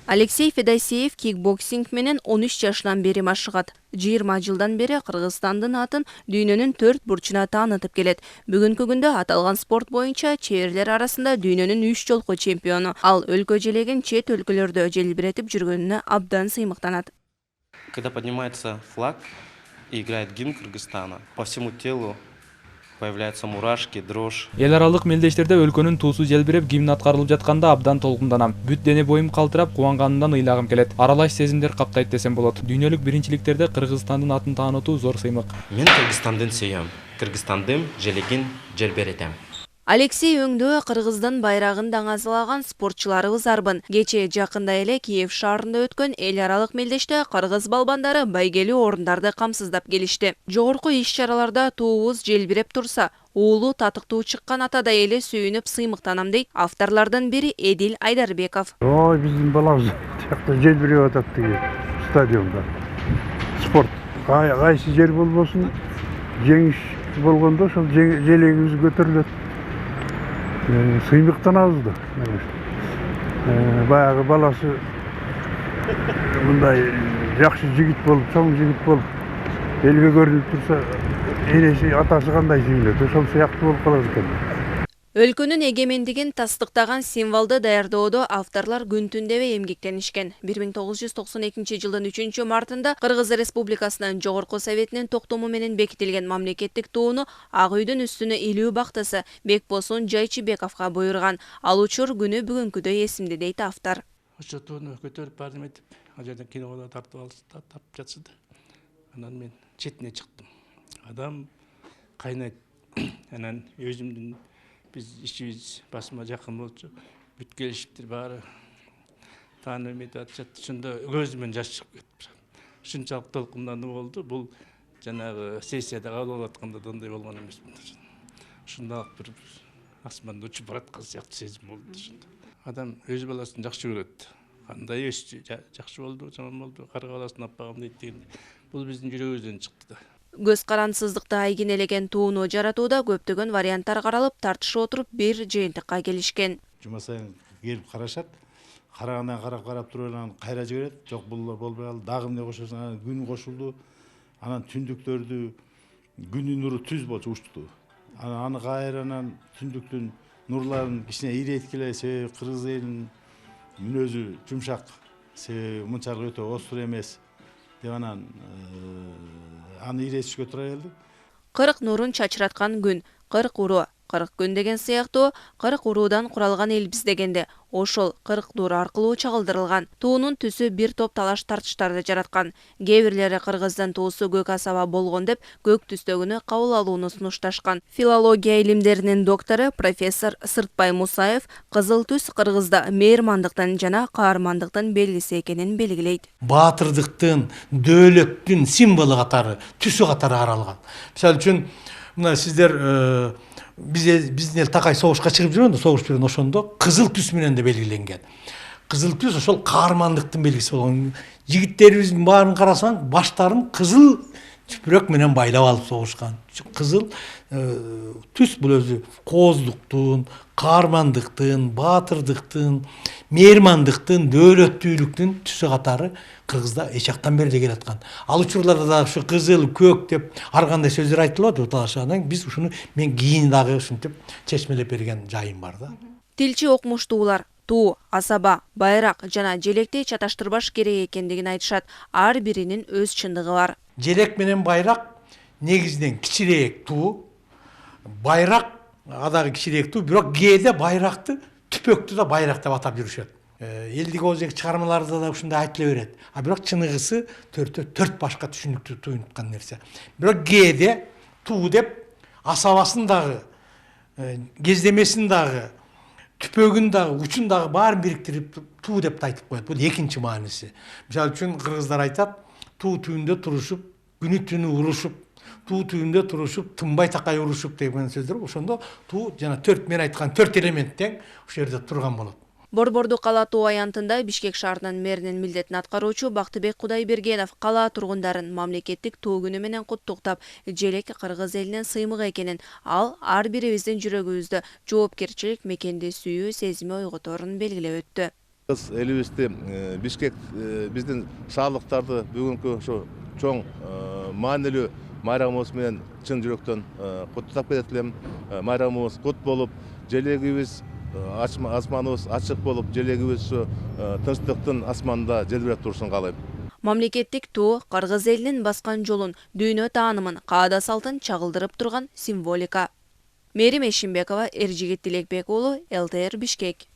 Алексей Федосеев кикбоксинг менен 13 жашынан бери машыгат. 20 жылдан бери Кыргызстандын атын дүйнөнүн 4 бурчуна таанытып келет. Бүгүнкү күндө аталган спорт боюнча чеберлер арасында дүйнөнүн 3 жолку чемпиону. Ал өлкө желегин чет өлкөлөрдө желбиретип жүргөнүнө абдан сыймыктанат. Когда поднимается флаг и играет гимн Кыргызстана, по всему телу появляются мурашки, дрожь. Эл аралык мелдештерде өлкөнүн туусу желбиреп, гимн аткарылып жатканда абдан толкунданам. Бүт дене боюм калтырап, кубанганымдан ыйлагым келет. Аралаш сезимдер каптайт десем болот. Дүйнөлүк биринчиликтерде Кыргызстандын атын таанытуу зор сыймык. Мен Кыргызстандын сүйөм. Кыргызстандын желегин желбиретем. Алексей өңдөө Кыргыздын байрагын даңазалаган спортчуларыбыз арбын. Кече жакында эле Киев шаарында өткөн эл аралык мелдеште кыргыз балбандары байгелүү орундарды камсыздап келишти. Жогорку иш-чараларда туубуз желбиреп турса, уулу татыктуу чыккан атадай эле сүйүнүп сыймыктанам дейт авторлордун бири Эдил Айдарбеков. Ой, биздин балабыз тиякта желбиреп атат тиги стадиондо. Спорт кайсы жер болбосун, жеңиш болгондо ошол желегибиз көтөрүлөт. Сыймыктанабыз да. Баягы баласы мындай жакшы жигит болуп, чоң жигит болуп, элге көрүнүп турса, энеси атасы кандай сүйүнөт, ошол сыяктуу болуп калат экен. Өлкөнүн эгемендигин тастыктаган символду даярдоодо авторлор күн түн дебей эмгектенишкен. 1992 жылдын 3-мартында Кыргыз Республикасынын Жогорку Советинин токтому менен бекитилген мамлекеттик тууну Ак үйдүн үстүнө илүү бактысы Бекбосун Жайчыбековго буйруган. Ал учур күнү бүгүнкүдөй эсимде дейт автор. Ошо тууну көтөрүп бардым этип, ал жерден киноға тартып алышты, тартып жатсы да. Анан мен четине чыктым. Адам кайнайт. Анан өзүмдүн biz işimiz basma жақын болчу, бүт келишиптир баары таанып метип атышат. Ошондо көзүмөн жаш чыгып кетти. Ушунчалык толкундануу болду. Бул жанагы сессияда кабыл алып атканда андай болгон эмес. Ушундак бир асманда учуп бараткан сыяктуу сезим болду ошондо. Адам өз баласын жакшы көрөт. Кандай өстү, жакшы болду, жаман болду, кара баласын аппагам дейт дегенде. Бул биздин жүрөгүбүздөн чыкты да. Көз карансыздыкты айгинелеген тууну жаратууда көптөгөн варианттар каралып, тартышып отуруп бир жыйынтыкка келишкен. Жума сайын келип карашат. Карагандан карап туруп анан кайра жиберет. Жок, бул болбой калды. Дагы эмне кошосуң? Анан күн кошулду. Анан түндүктөрдү күнүн нуру түз болчу, учту. Аны кайрадан түндүктүн нурларын кичине ийреткиле, себеби кыргыз элинин мүнөзү жумшак, себеби мынчалык өтө остур эмес. Аны ийретишке туура келди. 40 нурун чачыраткан күн, 40 уруу, 40 күн деген сыяктуу 40 уруудан куралган элбиз дегенде, ошол 40 нур аркылуу чагылдырылган. Туунун түсү бир топ талаш тартыштарды жараткан. Кээ бирлери Кыргыздын туусу көк асаба болгон деп көк түстөгүнү кабыл алууну сунушташкан. Филология илимдеринин доктору профессор Сыртбай Мусаев кызыл түс Кыргызда мээрмандыктын жана каармандыктын белгиси экенин белгилейт. Баатырдыктын, дөөлөттүн символу катары, түсү катары каралган. Мисалы үчүн, мына сиздер биздин эл такай согушка чыгып жүргөндө, согуш жүргөн ошондо кызыл түс менен да белгиленген. Кызыл түс ошол каармандыктын белгиси болгон. Жигиттерибиздин баарын карасаң, баштарын кызыл чүпүрөк менен байлап алып согушкан. Кызыл түс бул өзү кооздуктун, каармандыктын, баатырдыктын, мээрмандыктын, дөөлөттүүлүктүн түсү катары Кыргызда эч жактан бери келе аткан. Ал учурларда да ушу кызыл, көк деп ар кандай сөздөр айтылып атат. Биз ушуну мен кийин дагы ушинтип чечмелеп берген жайым бар да. Тилчи окумуштуулар туу, асаба, байрак жана желекти чаташтырбаш керек экендигин айтышат. Ар биринин өз чындыгы бар. Желек менен байрак негизинен кичирээк туу, байрак адагы кичирээк туу, бирок кээде байракты түпөктү да байрак деп атап жүрүшөт. Элдик озек чыгармаларда да ушундай айтыла берет. Бирок чыныгысы төрт башка түшүнүктүү туюнткан нерсе. Бирок кээде туу деп асабасын дагы, кездемесин дагы, түпөгүн дагы, учун дагы баарын бириктирип туу деп айтып коет. Бул экинчи мааниси. Мисалы үчүн кыргыздар айтат, туу түбүндө турушуп, күнү түнү урушуп, туу түбүндө турушуп, тынбай такай урушуп деген сөздөр. Ошондо туу жана мен айткан 4 элемент тең ушул жерде турган болот. Борбордук кала туу аянтында Бишкек шаарынын мэринин милдетин аткаруучу Бактыбек Кудайбергенов кала тургундарын мамлекеттик туу күнү менен куттуктап, желек кыргыз элинин сыймыгы экенин, ал ар бирибиздин жүрөгүбүздө жоопкерчилик, мекенди сүйүү сезими ойготорун белгилеп өттү. Biz elibizde Bişkek bizdin şaharlıktарды бүгүnkү ошо чоң маанилүү майрамыбыз менен чын жүрөктөн куттуктап кетелим. Майрамыбыз кут болуп, желегибиз асманыбыз ачык болуп, желегибиз ушу тынчтыктын асманында желбиреп турушун каалайм. Мамлекеттик туу кыргыз элинин баскан жолун, дүйнө таанымын, каада салтын чагылдырып турган символика. Мерим Эшимбекова, Эржигит Тилекбек уулу, ЛТР Бишкек.